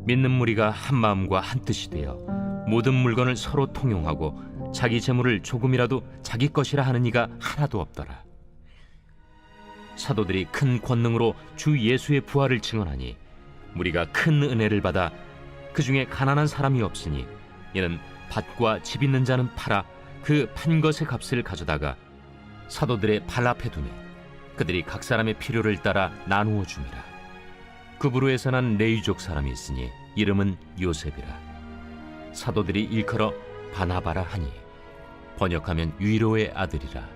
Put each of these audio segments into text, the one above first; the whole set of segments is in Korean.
믿는 무리가 한 마음과 한 뜻이 되어 모든 물건을 서로 통용하고 자기 재물을 조금이라도 자기 것이라 하는 이가 하나도 없더라. 사도들이 큰 권능으로 주 예수의 부활을 증언하니 무리가 큰 은혜를 받아 그 중에 가난한 사람이 없으니 이는 밭과 집 있는 자는 팔아 그 판 것의 값을 가져다가 사도들의 발 앞에 두니 그들이 각 사람의 필요를 따라 나누어 줍니다. 그부로에서 난 레위족 사람이 있으니 이름은 요셉이라. 사도들이 일컬어 바나바라 하니 번역하면 위로의 아들이라.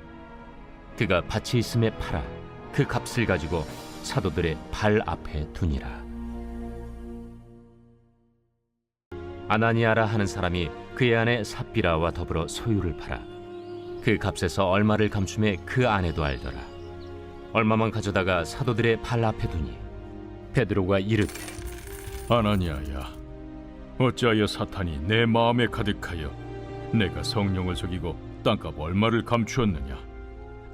그가 밭이 있음에 팔아 그 값을 가지고 사도들의 발 앞에 두니라. 아나니아라 하는 사람이 그의 아내 삽비라와 더불어 소유를 팔아 그 값에서 얼마를 감춤해 그 아내도 알더라. 얼마만 가져다가 사도들의 발 앞에 두니 베드로가 이르되, 아나니아야, 어찌하여 사탄이 내 마음에 가득하여 내가 성령을 속이고 땅값 얼마를 감추었느냐?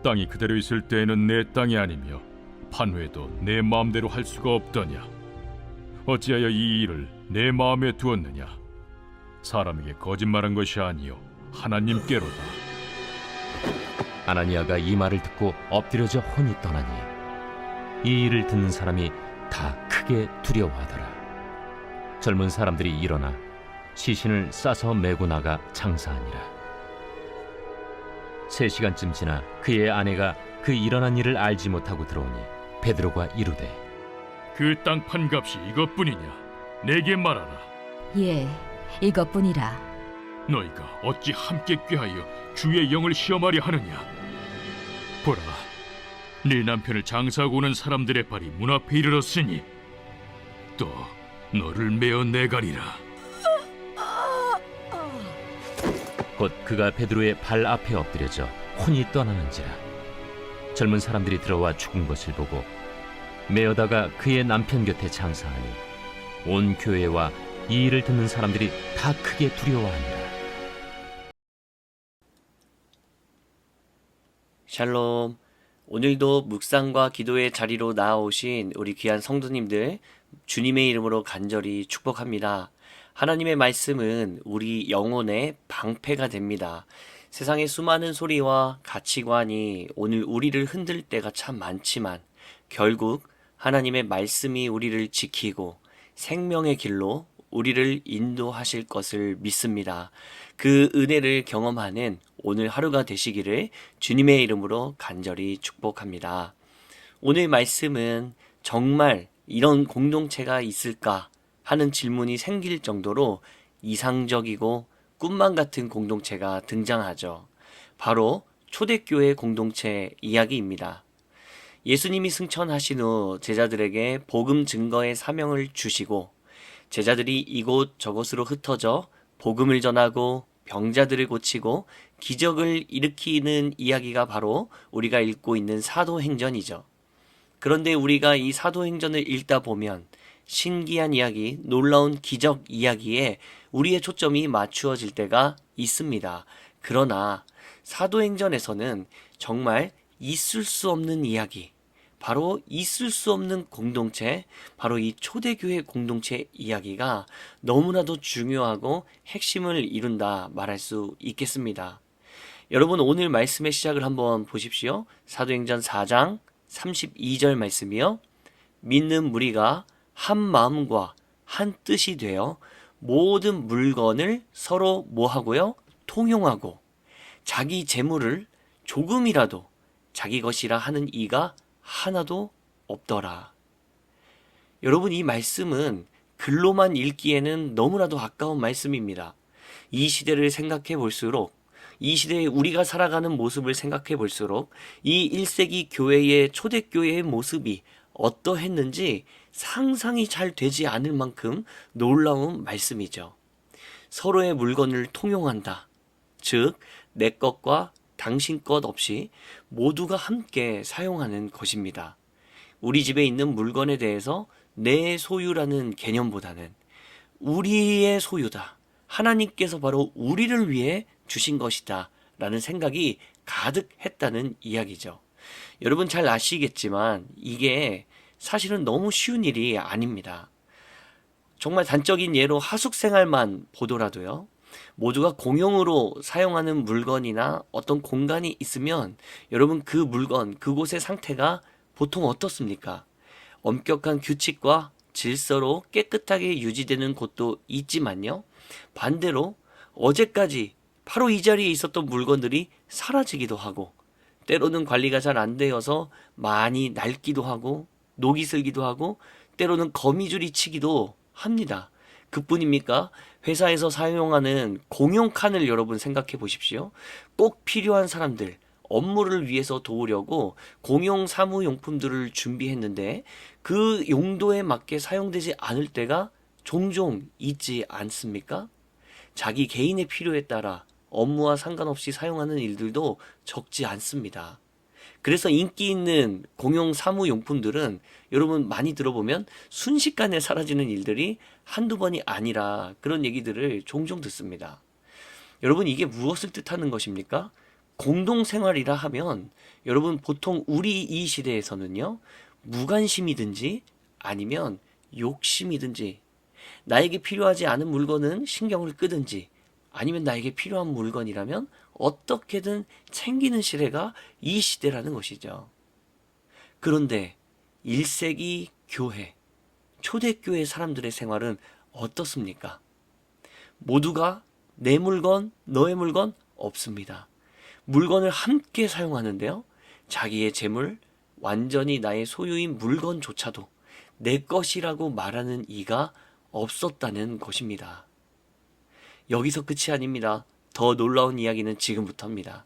땅이 그대로 있을 때에는 내 땅이 아니며 판회도 내 마음대로 할 수가 없더냐? 어찌하여 이 일을 내 마음에 두었느냐? 사람에게 거짓말한 것이 아니요 하나님께로다. 아나니아가 이 말을 듣고 엎드려져 혼이 떠나니 이 일을 듣는 사람이 다 크게 두려워하더라. 젊은 사람들이 일어나 시신을 싸서 메고 나가 장사하니라. 3시간쯤 지나 그의 아내가 그 일어난 일을 알지 못하고 들어오니 베드로가 이르되, 그 땅 판값이 이것뿐이냐? 내게 말하라. 예, 이것뿐이라. 너희가 어찌 함께 꾀하여 주의 영을 시험하려 하느냐? 보라, 네 남편을 장사하고 오는 사람들의 발이 문 앞에 이르렀으니 또 너를 메어 내가리라. 곧 그가 베드로의 발 앞에 엎드려져 혼이 떠나는지라. 젊은 사람들이 들어와 죽은 것을 보고 메어다가 그의 남편 곁에 장사하니 온 교회와 이 일을 듣는 사람들이 다 크게 두려워하니라. 샬롬. 오늘도 묵상과 기도의 자리로 나아오신 우리 귀한 성도님들 주님의 이름으로 간절히 축복합니다. 하나님의 말씀은 우리 영혼의 방패가 됩니다. 세상의 수많은 소리와 가치관이 오늘 우리를 흔들 때가 참 많지만 결국 하나님의 말씀이 우리를 지키고 생명의 길로 우리를 인도하실 것을 믿습니다. 그 은혜를 경험하는 오늘 하루가 되시기를 주님의 이름으로 간절히 축복합니다. 오늘 말씀은 정말 이런 공동체가 있을까 하는 질문이 생길 정도로 이상적이고 꿈만 같은 공동체가 등장하죠. 바로 초대교회 공동체 이야기입니다. 예수님이 승천하신 후 제자들에게 복음 증거의 사명을 주시고 제자들이 이곳 저곳으로 흩어져 복음을 전하고 병자들을 고치고 기적을 일으키는 이야기가 바로 우리가 읽고 있는 사도행전이죠. 그런데 우리가 이 사도행전을 읽다 보면 신기한 이야기, 놀라운 기적 이야기에 우리의 초점이 맞추어질 때가 있습니다. 그러나 사도행전에서는 정말 있을 수 없는 이야기, 바로 있을 수 없는 공동체, 바로 이 초대교회 공동체 이야기가 너무나도 중요하고 핵심을 이룬다 말할 수 있겠습니다. 여러분, 오늘 말씀의 시작을 한번 보십시오. 사도행전 4장 32절 말씀이요. 믿는 무리가 한 마음과 한 뜻이 되어 모든 물건을 서로 뭐하고요? 통용하고 자기 재물을 조금이라도 자기 것이라 하는 이가 하나도 없더라. 여러분, 이 말씀은 글로만 읽기에는 너무나도 아까운 말씀입니다. 이 시대를 생각해 볼수록, 이 시대에 우리가 살아가는 모습을 생각해 볼수록 이 1세기 교회의 초대교회의 모습이 어떠했는지 상상이 잘 되지 않을 만큼 놀라운 말씀이죠. 서로의 물건을 통용한다. 즉, 내 것과 당신 것 없이 모두가 함께 사용하는 것입니다. 우리 집에 있는 물건에 대해서 내 소유라는 개념보다는 우리의 소유다. 하나님께서 바로 우리를 위해 주신 것이다. 라는 생각이 가득했다는 이야기죠. 여러분 잘 아시겠지만 이게 사실은 너무 쉬운 일이 아닙니다. 정말 단적인 예로 하숙 생활만 보더라도요. 모두가 공용으로 사용하는 물건이나 어떤 공간이 있으면 여러분 그 물건, 그곳의 상태가 보통 어떻습니까? 엄격한 규칙과 질서로 깨끗하게 유지되는 곳도 있지만요. 반대로 어제까지 바로 이 자리에 있었던 물건들이 사라지기도 하고 때로는 관리가 잘 안 되어서 많이 낡기도 하고 녹이 슬기도 하고 때로는 거미줄이 치기도 합니다. 그뿐입니까? 회사에서 사용하는 공용 칸을 여러분 생각해 보십시오. 꼭 필요한 사람들, 업무를 위해서 도우려고 공용 사무용품들을 준비했는데 그 용도에 맞게 사용되지 않을 때가 종종 있지 않습니까? 자기 개인의 필요에 따라 업무와 상관없이 사용하는 일들도 적지 않습니다. 그래서 인기 있는 공용 사무용품들은 여러분 많이 들어보면 순식간에 사라지는 일들이 한두 번이 아니라 그런 얘기들을 종종 듣습니다. 여러분 이게 무엇을 뜻하는 것입니까? 공동생활이라 하면 여러분 보통 우리 이 시대에서는요. 무관심이든지 아니면 욕심이든지 나에게 필요하지 않은 물건은 신경을 끄든지 아니면 나에게 필요한 물건이라면 어떻게든 챙기는 시대가 이 시대라는 것이죠. 그런데 1세기 교회, 초대교회 사람들의 생활은 어떻습니까? 모두가 내 물건, 너의 물건 없습니다. 물건을 함께 사용하는데요. 자기의 재물, 완전히 나의 소유인 물건조차도 내 것이라고 말하는 이가 없었다는 것입니다. 여기서 끝이 아닙니다. 더 놀라운 이야기는 지금부터입니다.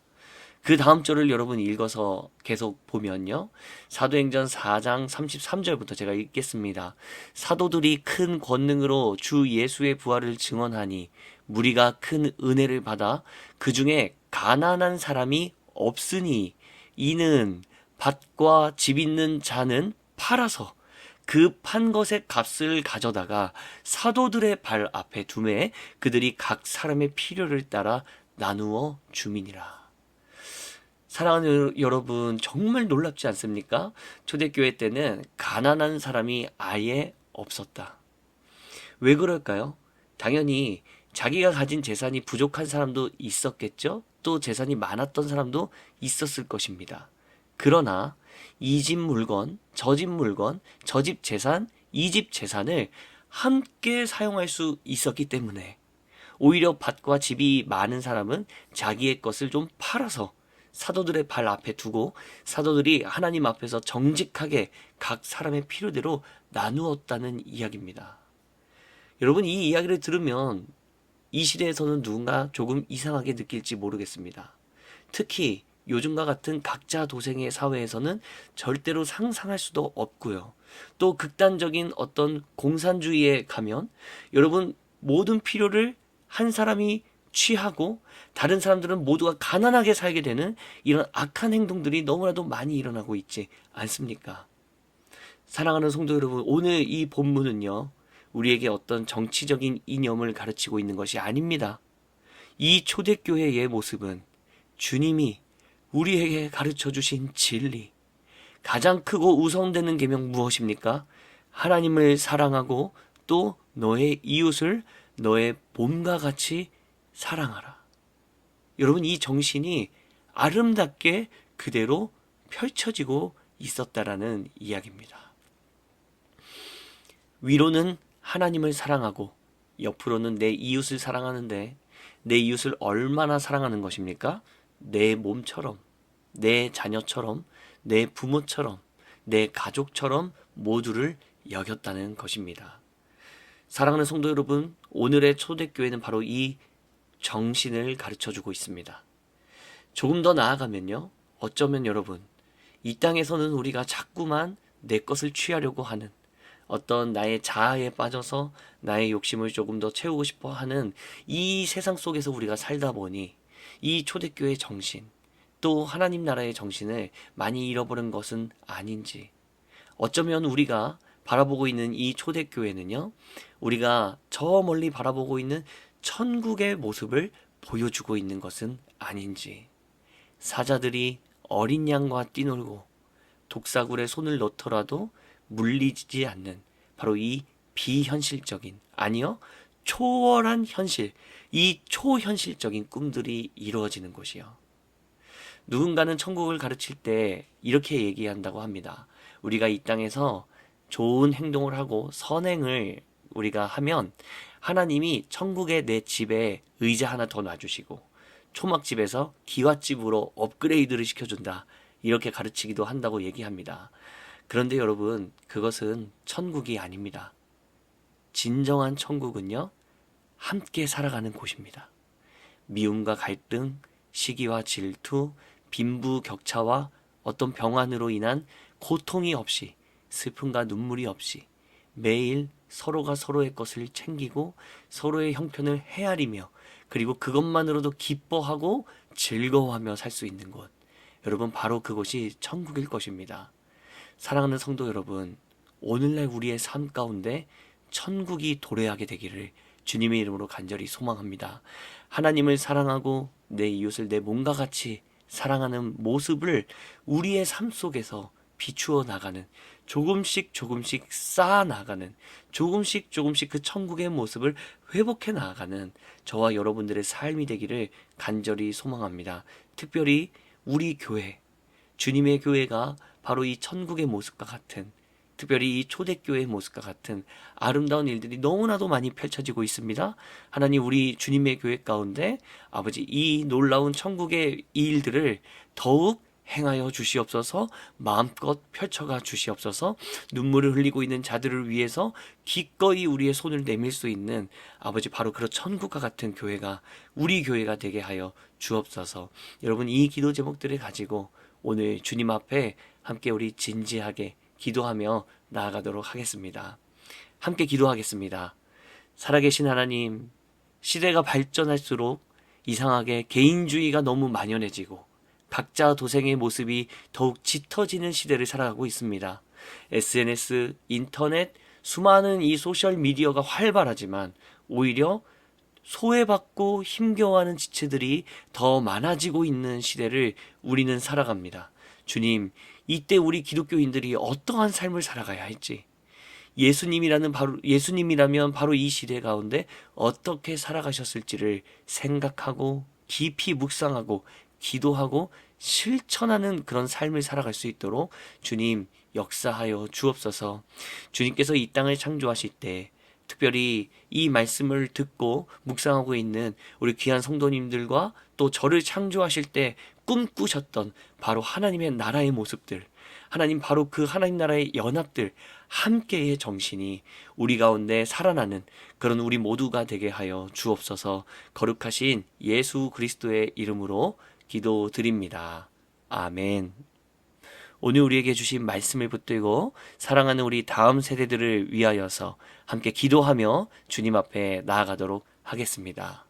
그 다음 절을 여러분 읽어서 계속 보면요. 사도행전 4장 33절부터 제가 읽겠습니다. 사도들이 큰 권능으로 주 예수의 부활을 증언하니 무리가 큰 은혜를 받아 그 중에 가난한 사람이 없으니 이는 밭과 집 있는 자는 팔아서 그 판 것의 값을 가져다가 사도들의 발 앞에 두매 그들이 각 사람의 필요를 따라 나누어 주민이라. 사랑하는 여러분, 정말 놀랍지 않습니까? 초대교회 때는 가난한 사람이 아예 없었다. 왜 그럴까요? 당연히 자기가 가진 재산이 부족한 사람도 있었겠죠? 또 재산이 많았던 사람도 있었을 것입니다. 그러나 이 집 물건, 저 집 물건, 저 집 재산, 이 집 재산을 함께 사용할 수 있었기 때문에 오히려 밭과 집이 많은 사람은 자기의 것을 좀 팔아서 사도들의 발 앞에 두고 사도들이 하나님 앞에서 정직하게 각 사람의 필요대로 나누었다는 이야기입니다. 여러분 이 이야기를 들으면 이 시대에서는 누군가 조금 이상하게 느낄지 모르겠습니다. 특히 요즘과 같은 각자 도생의 사회에서는 절대로 상상할 수도 없고요. 또 극단적인 어떤 공산주의에 가면 여러분 모든 필요를 한 사람이 취하고 다른 사람들은 모두가 가난하게 살게 되는 이런 악한 행동들이 너무나도 많이 일어나고 있지 않습니까? 사랑하는 성도 여러분, 오늘 이 본문은요. 우리에게 어떤 정치적인 이념을 가르치고 있는 것이 아닙니다. 이 초대교회의 모습은 주님이 우리에게 가르쳐 주신 진리, 가장 크고 우선되는 계명 무엇입니까? 하나님을 사랑하고 또 너의 이웃을 너의 몸과 같이 사랑하라. 여러분 이 정신이 아름답게 그대로 펼쳐지고 있었다라는 이야기입니다. 위로는 하나님을 사랑하고 옆으로는 내 이웃을 사랑하는데 내 이웃을 얼마나 사랑하는 것입니까? 내 몸처럼, 내 자녀처럼, 내 부모처럼, 내 가족처럼 모두를 여겼다는 것입니다. 사랑하는 성도 여러분, 오늘의 초대교회는 바로 이 정신을 가르쳐주고 있습니다. 조금 더 나아가면요. 어쩌면 여러분, 이 땅에서는 우리가 자꾸만 내 것을 취하려고 하는 어떤 나의 자아에 빠져서 나의 욕심을 조금 더 채우고 싶어 하는 이 세상 속에서 우리가 살다 보니 이 초대교회의 정신, 또 하나님 나라의 정신을 많이 잃어버린 것은 아닌지, 어쩌면 우리가 바라보고 있는 이 초대교회는요, 우리가 저 멀리 바라보고 있는 천국의 모습을 보여주고 있는 것은 아닌지, 사자들이 어린 양과 뛰놀고 독사굴에 손을 넣더라도 물리지 않는 바로 이 비현실적인, 아니요, 초월한 현실, 이 초현실적인 꿈들이 이루어지는 곳이요. 누군가는 천국을 가르칠 때 이렇게 얘기한다고 합니다. 우리가 이 땅에서 좋은 행동을 하고 선행을 우리가 하면 하나님이 천국의 내 집에 의자 하나 더 놔주시고 초막집에서 기와집으로 업그레이드를 시켜준다. 이렇게 가르치기도 한다고 얘기합니다. 그런데 여러분, 그것은 천국이 아닙니다. 진정한 천국은요, 함께 살아가는 곳입니다. 미움과 갈등, 시기와 질투, 빈부격차와 어떤 병환으로 인한 고통이 없이, 슬픔과 눈물이 없이 매일 서로가 서로의 것을 챙기고 서로의 형편을 헤아리며 그리고 그것만으로도 기뻐하고 즐거워하며 살 수 있는 곳. 여러분, 바로 그곳이 천국일 것입니다. 사랑하는 성도 여러분, 오늘날 우리의 삶 가운데 천국이 도래하게 되기를 주님의 이름으로 간절히 소망합니다. 하나님을 사랑하고 내 이웃을 내 몸과 같이 사랑하는 모습을 우리의 삶 속에서 비추어 나가는, 조금씩 조금씩 쌓아 나가는, 조금씩 조금씩 그 천국의 모습을 회복해 나가는 저와 여러분들의 삶이 되기를 간절히 소망합니다. 특별히 우리 교회, 주님의 교회가 바로 이 천국의 모습과 같은, 특별히 이 초대교회의 모습과 같은 아름다운 일들이 너무나도 많이 펼쳐지고 있습니다. 하나님, 우리 주님의 교회 가운데 아버지 이 놀라운 천국의 이 일들을 더욱 행하여 주시옵소서. 마음껏 펼쳐가 주시옵소서. 눈물을 흘리고 있는 자들을 위해서 기꺼이 우리의 손을 내밀 수 있는 아버지 바로 그런 천국과 같은 교회가 우리 교회가 되게 하여 주옵소서. 여러분, 이 기도 제목들을 가지고 오늘 주님 앞에 함께 우리 진지하게 기도하며 나아가도록 하겠습니다. 함께 기도하겠습니다. 살아계신 하나님, 시대가 발전할수록 이상하게 개인주의가 너무 만연해지고 각자 도생의 모습이 더욱 짙어지는 시대를 살아가고 있습니다. SNS, 인터넷, 수많은 이 소셜미디어가 활발하지만 오히려 소외받고 힘겨워하는 지체들이 더 많아지고 있는 시대를 우리는 살아갑니다. 주님, 이때 우리 기독교인들이 어떠한 삶을 살아가야 할지, 예수님이라면 바로 이 시대 가운데 어떻게 살아가셨을지를 생각하고 깊이 묵상하고 기도하고 실천하는 그런 삶을 살아갈 수 있도록 주님 역사하여 주옵소서. 주님께서 이 땅을 창조하실 때 특별히 이 말씀을 듣고 묵상하고 있는 우리 귀한 성도님들과 또 저를 창조하실 때 꿈꾸셨던 바로 하나님의 나라의 모습들, 하나님 바로 그 하나님 나라의 연합들, 함께의 정신이 우리 가운데 살아나는 그런 우리 모두가 되게 하여 주옵소서. 거룩하신 예수 그리스도의 이름으로 기도드립니다. 아멘. 오늘 우리에게 주신 말씀을 붙들고 사랑하는 우리 다음 세대들을 위하여서 함께 기도하며 주님 앞에 나아가도록 하겠습니다.